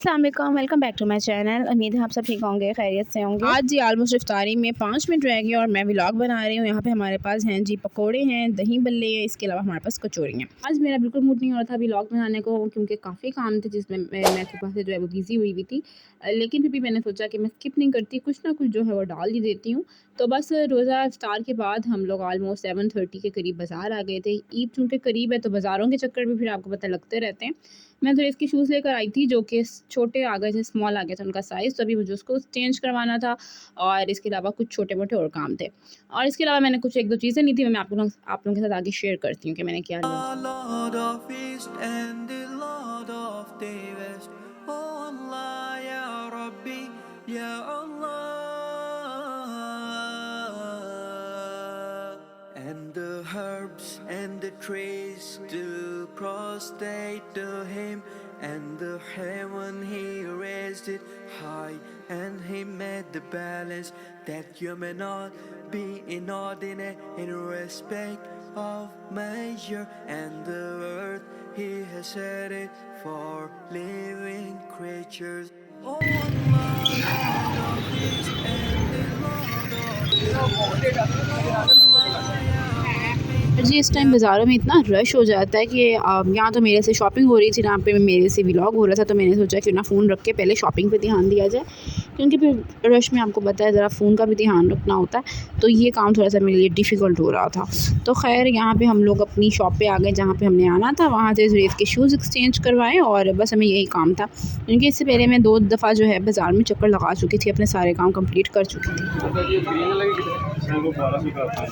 अस्सलाम वालेकुम, welcome back to my channel. उम्मीद है आप सब ठीक होंगे, खैरियत से होंगे। आज जी ऑलमोस्ट इफ्तारी में 5 मिनट रह गए और मैं व्लॉग बना रही हूँ। यहाँ पे हमारे पास हैं जी पकोड़े हैं, दही बल्ले हैं, इसके अलावा हमारे पास कचौरी हैं। आज मेरा बिल्कुल मूड नहीं हो रहा था व्लॉग बनाने को, क्योंकि काफ़ी काम थे जिसमें मैं सुबह से जो है वो बिज़ी हुई हुई थी। लेकिन फिर भी मैंने सोचा कि मैं स्किप नहीं करती, कुछ ना कुछ जो है वो डाल ही देती हूँ। तो बस रोज़ा इफ्तार के बाद हम लोग ऑलमोस्ट 7:30 के करीब बाज़ार आ गए थे। ईद चूँकि करीब है तो बाज़ारों के चक्कर भी फिर आपको पता लगते रहते हैं। मैं तो इसके शूज़ लेकर आई थी जो कि छोटे आ गए थे, स्मॉल आ गया था उनका साइज़, तो अभी मुझे उसको चेंज करवाना था और इसके अलावा कुछ छोटे-मोटे और काम थे। और इसके अलावा मैंने कुछ 1-2 चीज़ें ली थी, मैं आप लोगों के साथ आगे शेयर करती हूँ कि मैंने क्या लिया। Lord of East and the Lord of the West. Oh Allah, Ya Rabbi, Ya Allah. And the herbs and the trees do prostrate to Him, and the heaven He raised it high, and He made the balance that you may not be inordinate in respect of measure, and the earth He has set it for living creatures. Oh Allah, Lord of East and the Lord of the West. Oh Allah, Ya Rabbi, जी इस time बाज़ारों में इतना rush हो जाता है कि यहाँ तो मेरे से शॉपिंग हो रही थी, यहाँ पे मेरे से व्लॉग हो रहा था, तो मैंने सोचा क्यों ना फ़ोन रख के पहले शॉपिंग पे ध्यान दिया जाए, क्योंकि फिर रश में आपको पता है ज़रा फ़ोन का भी ध्यान रखना होता है। तो ये काम थोड़ा सा मेरे लिए डिफ़िकल्ट हो रहा था। तो खैर यहाँ पे हम लोग अपनी शॉप पे आ गए जहाँ पे हमने आना था, वहाँ से रेत के शूज़ एक्सचेंज करवाए और बस हमें यही काम था, क्योंकि इससे पहले मैं 2 दफ़ा जो है बाज़ार में चक्कर लगा चुकी थी, अपने सारे काम कंप्लीट कर चुकी थी।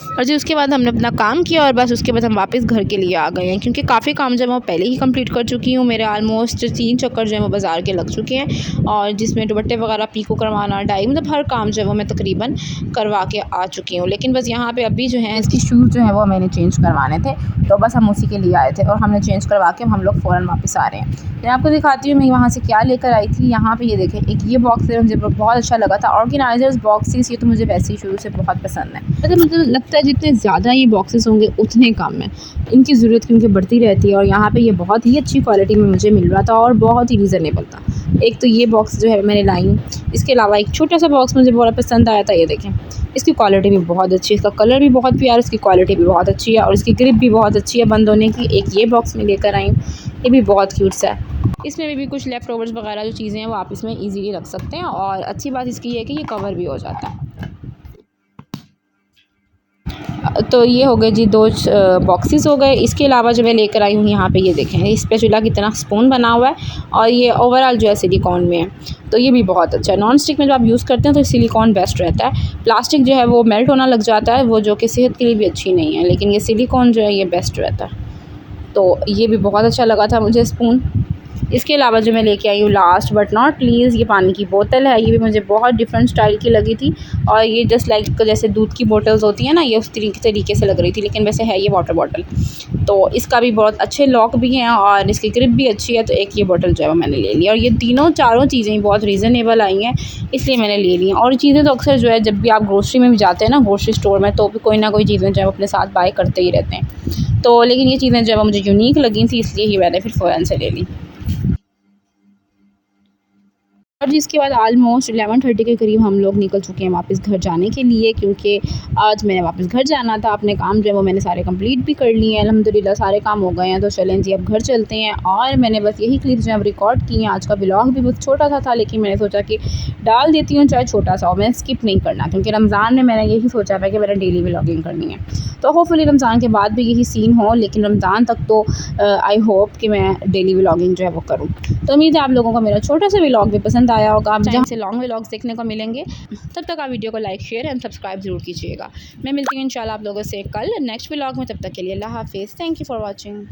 और जी उसके बाद हमने अपना काम किया और बस उसके बाद हम वापस घर के लिए आ गए हैं, क्योंकि काफ़ी काम जो है मैं पहले ही कंप्लीट कर चुकी हूँ। मेरे ऑलमोस्ट 3 चक्कर जो है वो बाज़ार के लग चुके हैं, और जिसमें दुपट्टे वगैरह पीको करवाना, डाई, मतलब हर काम जो है वो मैं तकरीबन करवा के आ चुकी हूँ। लेकिन बस यहाँ पे अभी जो है इसके शूज़ जो है वो मैंने चेंज करवाने थे, तो बस हम उसी के लिए आए थे और हमने चेंज करवा के हम लोग फ़ौरन वापस आ रहे हैं। मैं आपको दिखाती हूँ मैं वहाँ से क्या लेकर आई थी। यहाँ पे ये देखें, एक ये बॉक्स है, मुझे बहुत अच्छा लगा था। ऑर्गेनाइजर्स बॉक्सेस ये तो मुझे वैसे ही शुरू से बहुत पसंद है। मतलब मुझे लगता है जितने ज़्यादा ये बॉक्सेस होंगे उतने कम है, इनकी ज़रूरत क्योंकि बढ़ती रहती है। और यहाँ पे ये बहुत ही अच्छी क्वालिटी में मुझे मिल रहा था और बहुत ही रीज़नेबल था। एक तो ये बॉक्स जो है मैंने लाई, इसके अलावा एक छोटा सा बॉक्स मुझे बहुत पसंद आया था। ये देखें, इसकी क्वालिटी भी बहुत अच्छी है, इसका कलर भी बहुत प्यारा, इसकी क्वालिटी भी बहुत अच्छी है और इसकी ग्रिप भी बहुत अच्छी है बंद होने की। एक ये बॉक्स में लेकर आई, ये भी बहुत क्यूट सा है। इसमें भी कुछ लेफ़्ट ओवर्स वगैरह जो चीज़ें हैं वो आप इसमें ईज़िली रख सकते हैं, और अच्छी बात इसकी है कि ये कवर भी हो जाता है। तो ये हो गए जी 2 बॉक्सेस हो गए। इसके अलावा जो मैं लेकर आई हूँ यहाँ पे ये देखें, इस स्पैचुला की तरह स्पून बना हुआ है और ये ओवरऑल जो है सिलिकॉन में है, तो ये भी बहुत अच्छा है। नॉन स्टिक में जब आप यूज़ करते हैं तो सिलिकॉन बेस्ट रहता है। प्लास्टिक जो है वो मेल्ट होना लग जाता है, वो जो कि सेहत के लिए भी अच्छी नहीं है, लेकिन ये सिलिकॉन जो है ये बेस्ट रहता है। तो ये भी बहुत अच्छा लगा था मुझे स्पून। इसके अलावा जो मैं लेके आई हूँ लास्ट बट नॉट लीस्ट, ये पानी की बोतल है। ये भी मुझे बहुत डिफरेंट स्टाइल की लगी थी और ये जस्ट लाइक जैसे दूध की बोतल्स होती हैं ना, ये उस तरीके से लग रही थी, लेकिन वैसे है ये वाटर बॉटल। तो इसका भी बहुत अच्छे लॉक भी हैं और इसकी ग्रिप भी अच्छी है, तो एक ये बोतल जो है वो मैंने ले ली। और ये चारों चीज़ें बहुत रीज़नेबल आई हैं, इसलिए मैंने ले ली। और चीज़ें तो अक्सर जो है जब भी आप ग्रोसरी में भी जाते हैं ना, ग्रोसरी स्टोर में, तो भी कोई ना कोई चीज़ें जो है अपने साथ बाय करते ही रहते हैं। तो लेकिन ये चीज़ें जो है मुझे यूनिक लगी थी, इसलिए ही मैंने फिर फ़ौरन से ले ली। और जिसके बाद ऑलमोस्ट 11:30 के करीब हम लोग निकल चुके हैं वापस घर जाने के लिए, क्योंकि आज मैंने वापस घर जाना था। अपने काम जो है वो मैंने सारे कंप्लीट भी कर लिए हैं, अल्हम्दुलिल्लाह सारे काम हो गए हैं। तो चलें जी अब घर चलते हैं। और मैंने बस यही क्लिप्स जो है रिकॉर्ड की हैं। आज का व्लॉग भी बहुत छोटा सा था, लेकिन मैंने सोचा कि डाल देती हूँ, चाहे छोटा सा हो, मैंने स्किप नहीं करना, क्योंकि रमज़ान में मैंने यही सोचा था कि मैंने डेली व्लॉगिंग करनी है। तो होपफुली रमज़ान के बाद भी यही सीन हो, लेकिन रमज़ान तक तो आई होप कि मैं डेली व्लॉगिंग जो है वो करूँ। तो उम्मीद है आप लोगों को मेरा छोटा सा व्लॉग भी पसंद आया होगा। आप जहाँ से लॉन्ग व्लॉग्स देखने को मिलेंगे, तब तक आप वीडियो को लाइक, शेयर एंड सब्सक्राइब ज़रूर कीजिएगा। मैं मिलती हूँ इंशाल्लाह आप लोगों से कल नेक्स्ट व्लॉग में। तब तक के लिए अल्लाह हाफ़िज़। Thank you for watching.